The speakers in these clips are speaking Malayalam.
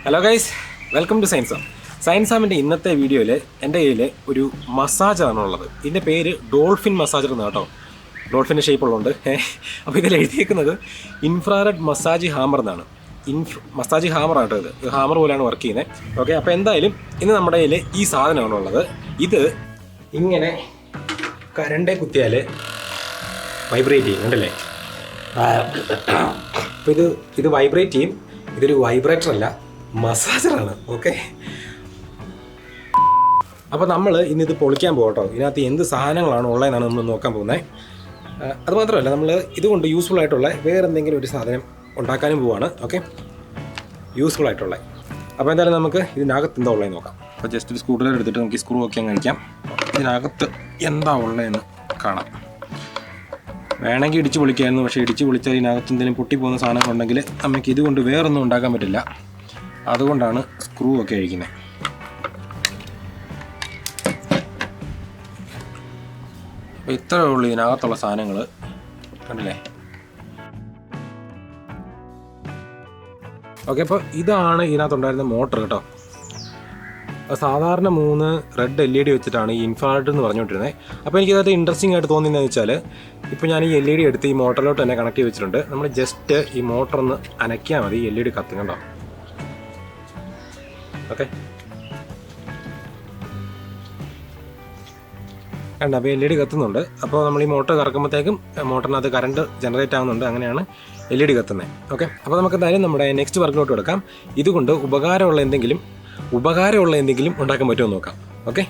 ഹലോ ഗൈസ്, വെൽക്കം ടു സയൻസാമിൻ്റെ ഇന്നത്തെ വീഡിയോയിൽ എൻ്റെ കയ്യിൽ ഒരു മസാജറാണുള്ളത്. ഇതിൻ്റെ പേര് ഡോൾഫിൻ മസാജർ എന്ന് കേട്ടോ. ഡോൾഫിൻ്റെ ഷേപ്പ് ഉള്ളതുകൊണ്ട് അപ്പോൾ ഇതിൽ എഴുതിയേക്കുന്നത് ഇൻഫ്രാറെഡ് മസാജ് ഹാമർ എന്നാണ്. മസാജ് ഹാമറാണ് കേട്ടോ. ഇത് ഹാമർ പോലെയാണ് വർക്ക് ചെയ്യുന്നത്. ഓക്കെ, അപ്പോൾ എന്തായാലും ഇന്ന് നമ്മുടെ കയ്യിൽ ഈ സാധനമാണുള്ളത്. ഇത് ഇങ്ങനെ കരണ്ടേ കുത്തിയാൽ വൈബ്രേറ്റ് ചെയ്യും, കണ്ടല്ലേ? അപ്പോൾ ഇത് വൈബ്രേറ്റ് ചെയ്യും. ഇതൊരു വൈബ്രേറ്റർ അല്ല, മസാജറാണ്. ഓക്കെ, അപ്പോൾ നമ്മൾ ഇന്നിത് പൊളിക്കാൻ പോകട്ടോ. ഇതിനകത്ത് എന്ത് സാധനങ്ങളാണ് ഉള്ളതെന്നാണ് നമ്മൾ നോക്കാൻ പോകുന്നത്. അതുമാത്രമല്ല, നമ്മൾ ഇതുകൊണ്ട് യൂസ്ഫുൾ ആയിട്ടുള്ള വേറെ എന്തെങ്കിലും ഒരു സാധനം ഉണ്ടാക്കാനും പോവാണ്. ഓക്കെ, യൂസ്ഫുൾ ആയിട്ടുള്ള. അപ്പോൾ എന്തായാലും നമുക്ക് ഇതിനകത്ത് എന്താ ഉള്ളതെന്ന് നോക്കാം. അപ്പോൾ ജസ്റ്റ് ഒരു സ്ക്രൂ ഡ്രൈവർ എടുത്തിട്ട് നമുക്ക് ഈ സ്ക്രൂ ഒക്കെ കഴിക്കാം. ഇതിനകത്ത് എന്താ ഉള്ളതെന്ന് കാണാം. വേണമെങ്കിൽ ഇടിച്ച് പൊളിക്കായിരുന്നു, പക്ഷേ ഇടിച്ച് പൊളിച്ചാൽ ഇതിനകത്ത് എന്തെങ്കിലും പൊട്ടിപ്പോകുന്ന സാധനങ്ങളുണ്ടെങ്കിൽ നമുക്ക് ഇതുകൊണ്ട് വേറൊന്നും ഉണ്ടാക്കാൻ പറ്റില്ല. അതുകൊണ്ടാണ് സ്ക്രൂ ഒക്കെ അഴിക്കുന്നത്. അപ്പോൾ ഇത്രയേ ഉള്ളൂ ഇതിനകത്തുള്ള സാധനങ്ങൾ, കണ്ടില്ലേ? ഓക്കെ, അപ്പോൾ ഇതാണ് ഇതിനകത്തുണ്ടായിരുന്ന മോട്ടർ കേട്ടോ. സാധാരണ 3 റെഡ് LED വെച്ചിട്ടാണ് ഈ ഇൻഫ്രാറെഡ് എന്ന് പറഞ്ഞുകൊണ്ടിരുന്നത്. അപ്പോൾ എനിക്കത് ഇൻട്രസ്റ്റിംഗ് ആയിട്ട് തോന്നിയെന്ന് വെച്ചാൽ, ഇപ്പോൾ ഞാൻ ഈ LED എടുത്ത് ഈ മോട്ടറിലോട്ട് തന്നെ കണക്ട് ചെയ്ത് വെച്ചിട്ടുണ്ട്. നമ്മൾ ജസ്റ്റ് ഈ മോട്ടർ ഒന്ന് അനക്കിയാൽ മതി, LED കത്തും കണ്ടോ. ഓക്കെ, കണ്ടോ? അപ്പോൾ LED കത്തുന്നുണ്ട്. അപ്പോൾ നമ്മൾ ഈ മോട്ടർ കറക്കുമ്പോഴത്തേക്കും മോട്ടറിനകത്ത് കറണ്ട് ജനറേറ്റ് ആവുന്നുണ്ട്. അങ്ങനെയാണ് LED കത്തുന്നത്. ഓക്കെ, അപ്പോൾ നമുക്ക് എന്തായാലും നമ്മുടെ നെക്സ്റ്റ് വർക്കിലോട്ട് എടുക്കാം. ഇതുകൊണ്ട് ഉപകാരമുള്ള എന്തെങ്കിലും ഉണ്ടാക്കാൻ പറ്റുമോ നോക്കാം. ഓക്കെ,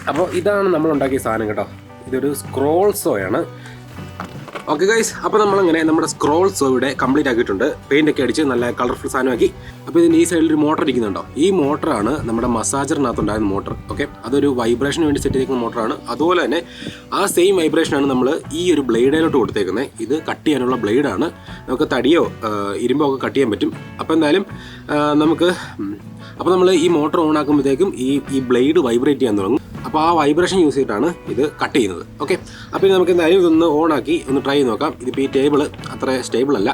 അപ്പോൾ ഇതാണ് നമ്മൾ ഉണ്ടാക്കിയ സാധനം കേട്ടോ. ഇതൊരു സ്ക്രോൾ സോയാണ്. ഓക്കെ ഗൈസ്, അപ്പോൾ നമ്മളങ്ങനെ നമ്മുടെ സ്ക്രോൾ സോ ഇവിടെ കംപ്ലീറ്റ് ആക്കിയിട്ടുണ്ട്. പെയിൻ്റ് ഒക്കെ അടിച്ച് നല്ല കളർഫുൾ സാധനമാക്കി. അപ്പോൾ ഇതിൻ്റെ ഈ സൈഡിൽ ഒരു മോട്ടർ ഇരിക്കുന്നുണ്ടോ. ഈ മോട്ടറാണ് നമ്മുടെ മസാജറിനകത്തുണ്ടായിരുന്ന മോട്ടർ. ഓക്കെ, അതൊരു വൈബ്രേഷന് വേണ്ടി സെറ്റ് ചെയ്തിരിക്കുന്ന മോട്ടറാണ്. അതുപോലെ തന്നെ ആ സെയിം വൈബ്രേഷനാണ് നമ്മൾ ഈ ഒരു ബ്ലേഡിലോട്ട് കൊടുത്തേക്കുന്നത്. ഇത് കട്ട് ചെയ്യാനുള്ള ബ്ലേഡാണ്. നമുക്ക് തടിയോ ഇരുമ്പോ ഒക്കെ കട്ട് ചെയ്യാൻ പറ്റും. അപ്പോൾ എന്തായാലും നമ്മൾ ഈ മോട്ടർ ഓൺ ആക്കുമ്പോഴത്തേക്കും ഈ ബ്ലേഡ് വൈബ്രേറ്റ് ചെയ്യാൻ തുടങ്ങും. അപ്പോൾ ആ വൈബ്രേഷൻ യൂസ് ചെയ്തിട്ടാണ് ഇത് കട്ട് ചെയ്യുന്നത്. ഓക്കെ, അപ്പോൾ നമുക്ക് എന്തായാലും ഇതൊന്ന് ഓണാക്കി ഒന്ന് ട്രൈ ചെയ്ത് നോക്കാം. ഇതിപ്പോൾ ഈ ടേബിൾ അത്ര സ്റ്റേബിൾ അല്ല.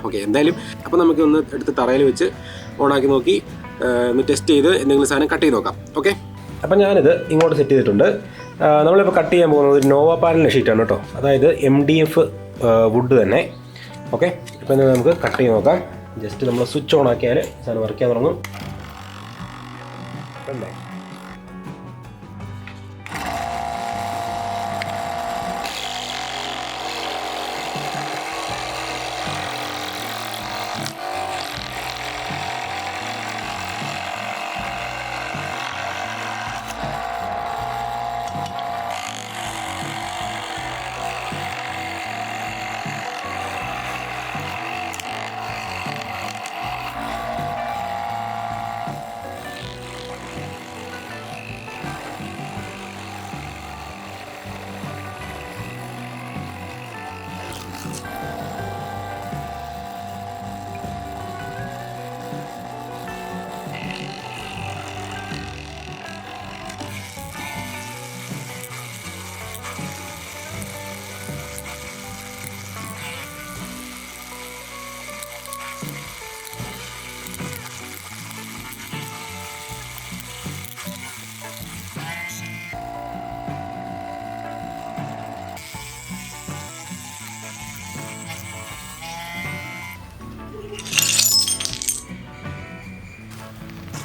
ഓക്കെ, എന്തായാലും അപ്പോൾ നമുക്ക് ഒന്ന് എടുത്ത് തറയിൽ വെച്ച് ഓണാക്കി നോക്കി ഒന്ന് ടെസ്റ്റ് ചെയ്ത് എന്തെങ്കിലും സാധനം കട്ട് ചെയ്ത് നോക്കാം. ഓക്കെ, അപ്പം ഞാനിത് ഇങ്ങോട്ട് സെറ്റ് ചെയ്തിട്ടുണ്ട്. നമ്മളിപ്പോൾ കട്ട് ചെയ്യാൻ പോകുന്നത് ഒരു നോവ പാനലിൻ്റെ ഷീറ്റാണ് കേട്ടോ. അതായത് MDF വുഡ് തന്നെ. ഓക്കെ, ഇപ്പം നമുക്ക് കട്ട് ചെയ്ത് നോക്കാം. ജസ്റ്റ് നമ്മൾ സ്വിച്ച് ഓൺ ആക്കിയാൽ സാധനം വർക്ക് ചെയ്യാൻ തുടങ്ങും. കണ്ടേ?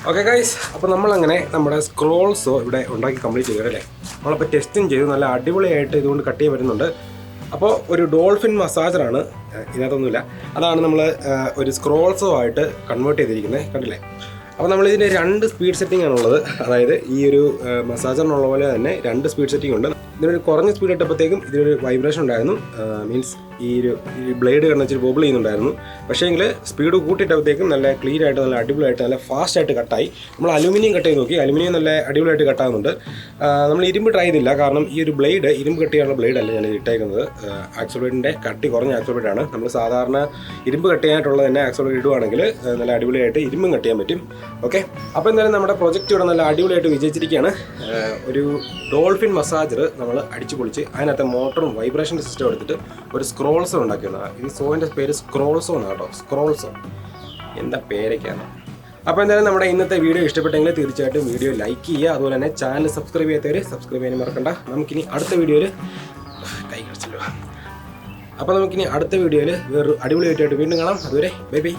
ഓക്കെ ഗൈസ്, അപ്പോൾ നമ്മളങ്ങനെ നമ്മുടെ സ്ക്രോൾസോ ഇവിടെ ഉണ്ടാക്കി കംപ്ലീറ്റ് ചെയ്തു അല്ലേ. നമ്മളപ്പോൾ ടെസ്റ്റിങ് ചെയ്തു, നല്ല അടിപൊളിയായിട്ട് ഇതുകൊണ്ട് കട്ട് ചെയ്യാൻ പറ്റുന്നുണ്ട്. അപ്പോൾ ഒരു ഡോൾഫിൻ മസാജറാണ്, ഇതിനകത്തൊന്നുമില്ല. അതാണ് നമ്മൾ ഒരു സ്ക്രോൾസോ ആയിട്ട് കൺവേർട്ട് ചെയ്തിരിക്കുന്നത്, കണ്ടില്ലേ. അപ്പോൾ നമ്മളിതിൻ്റെ 2 സ്പീഡ് സെറ്റിംഗ് ആണുള്ളത്. അതായത് ഈ ഒരു മസാജറിനുള്ള പോലെ തന്നെ 2 സ്പീഡ് സെറ്റിംഗ് ഉണ്ട്. ഇതിനൊരു കുറഞ്ഞ സ്പീഡ് ഇട്ടപ്പോഴത്തേക്കും ഇതിനൊരു വൈബ്രേഷൻ ഉണ്ടായിരുന്നു. മീൻസ് ഈ ബ്ലേഡ് കാരണം ഇച്ചിരി ബോബിൾ ചെയ്യുന്നുണ്ടായിരുന്നു. പക്ഷേങ്കിൽ സ്പീഡ് കൂട്ടിയിട്ടപ്പോഴത്തേക്കും നല്ല ക്ലീൻ ആയിട്ട്, നല്ല അടിപൊളിയായിട്ട്, നല്ല ഫാസ്റ്റായിട്ട് കട്ടായി. നമ്മൾ അലുമിനിയം കട്ട് ചെയ്ത് നോക്കി, അലുമിനിയം നല്ല അടിപൊളിയായിട്ട് കട്ടാകുന്നുണ്ട്. നമ്മൾ ഇരുമ്പ് ട്രൈ ചെയ്തില്ല, കാരണം ഈ ഒരു ബ്ലേഡ് ഇരുമ്പ് കട്ട് ചെയ്യാനുള്ള ബ്ലേഡ് അല്ല ഞാൻ ഇട്ടേക്കുന്നത്. ആക്സോളേറ്റിൻ്റെ കട്ടി കുറഞ്ഞ ആക്സോളേറ്റാണ്. നമ്മൾ സാധാരണ ഇരുമ്പ് കട്ട് ചെയ്യാനായിട്ടുള്ളത് തന്നെ ആക്സോളേറ്റ് ഇടുവാണെങ്കിൽ നല്ല അടിപൊളിയായിട്ട് ഇരുമ്പും കട്ട് ചെയ്യാൻ പറ്റും. ഓക്കെ, അപ്പോൾ എന്തായാലും നമ്മുടെ പ്രൊജക്റ്റ് ഇവിടെ നല്ല അടിപൊളിയായിട്ട് വിജയിച്ചിരിക്കുകയാണ്. ഒരു ഡോൾഫിൻ മസാജർ നമ്മൾ അടിച്ചു പൊളിച്ച് അതിനകത്ത് മോട്ടറും വൈബ്രേഷൻ സിസ്റ്റം എടുത്തിട്ട് ഒരു സ്ക്രോൾസോ ഉണ്ടാക്കിയതാണ്. ഈ സോയിൻ്റെ പേര് സ്ക്രോൾസോ എന്നാണ് കേട്ടോ. സ്ക്രോൾസോ എന്താ പേരൊക്കെയാണ്. അപ്പോൾ എന്തായാലും നമ്മുടെ ഇന്നത്തെ വീഡിയോ ഇഷ്ടപ്പെട്ടെങ്കിൽ തീർച്ചയായിട്ടും വീഡിയോ ലൈക്ക് ചെയ്യുക. അതുപോലെ തന്നെ ചാനൽ സബ്സ്ക്രൈബ് ചെയ്യാത്തവർ സബ്സ്ക്രൈബ് ചെയ്യാൻ മറക്കണ്ട. നമുക്കിനി അടുത്ത വീഡിയോയിൽ കൈ കളിച്ചല്ലോ. അപ്പോൾ നമുക്കിനി അടുത്ത വീഡിയോയിൽ വേറൊരു അടിപൊളിയായിട്ട് വീണ്ടും കാണാം. അതുവരെ ബൈ ബൈ.